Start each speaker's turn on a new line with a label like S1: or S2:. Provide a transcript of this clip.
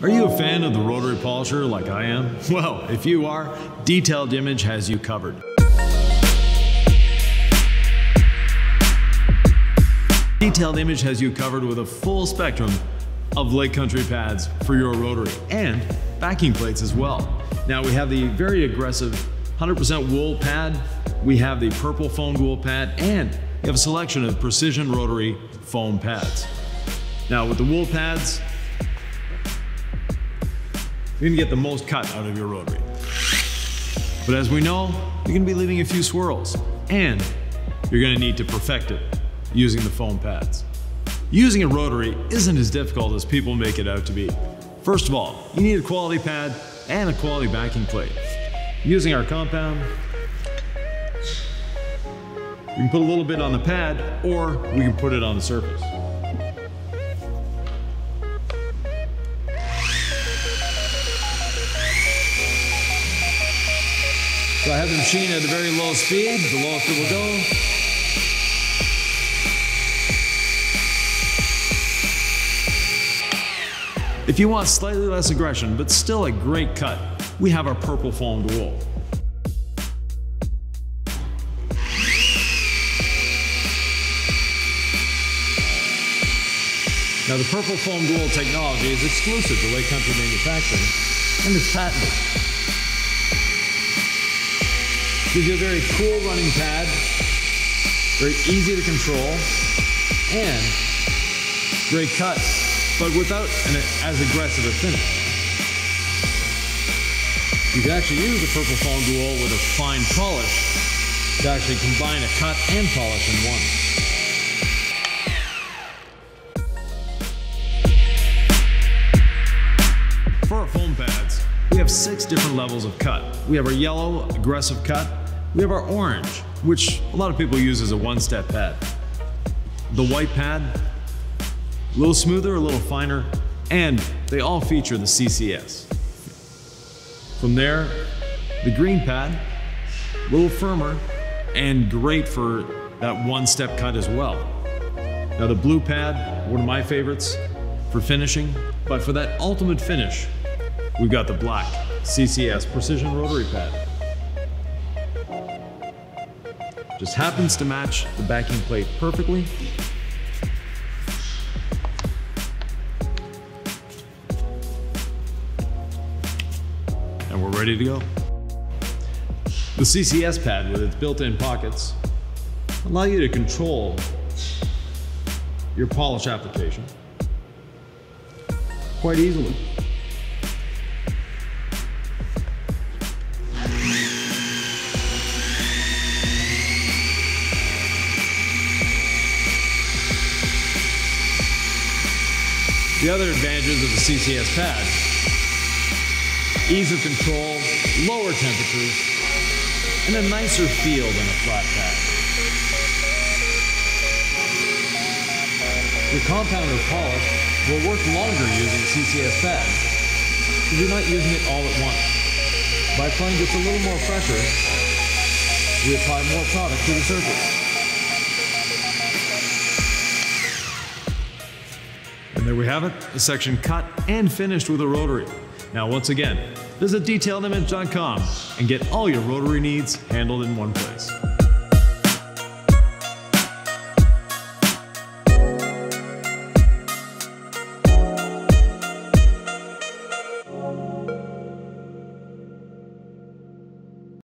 S1: Are you a fan of the rotary polisher like I am? Well, if you are, Detailed Image has you covered. Detailed Image has you covered with a full spectrum of lake country pads for your rotary and backing plates as well. Now we have the very aggressive 100% wool pad, we have the purple foamed wool pad, and we have a selection of precision rotary foam pads. Now with the wool pads, you're gonna get the most cut out of your rotary. But as we know, you're gonna be leaving a few swirls, and you're gonna need to perfect it using the foam pads. Using a rotary isn't as difficult as people make it out to be. First of all, you need a quality pad and a quality backing plate. Using our compound, we can put a little bit on the pad, or we can put it on the surface. So I have the machine at a very low speed, the lowest it will go. If you want slightly less aggression, but still a great cut, we have our purple foamed wool. Now the purple foamed wool technology is exclusive to Lake Country manufacturing, and it's patented. Gives you a very cool running pad, very easy to control, and great cut, but without as aggressive a finish. You can actually use the purple foamed wool with a fine polish to actually combine a cut and polish in one. For our foam pads, we have 6 different levels of cut. We have our yellow, aggressive cut. We have our orange, which a lot of people use as a one-step pad. The white pad, a little smoother, a little finer, and they all feature the CCS. From there, the green pad, a little firmer, and great for that one-step cut as well. Now the blue pad, one of my favorites for finishing, but for that ultimate finish, we've got the black CCS Precision Rotary pad. Just happens to match the backing plate perfectly. And we're ready to go. The CCS pad with its built-in pockets allow you to control your polish application quite easily. The other advantages of the CCS pad: ease of control, lower temperatures, and a nicer feel than a flat pad. Your compound or polish will work longer using CCS pads because you're not using it all at once. By applying just a little more pressure, we apply more product to the surface. And there we have it, a section cut and finished with a rotary. Now once again, visit detailedimage.com and get all your rotary needs handled in one place.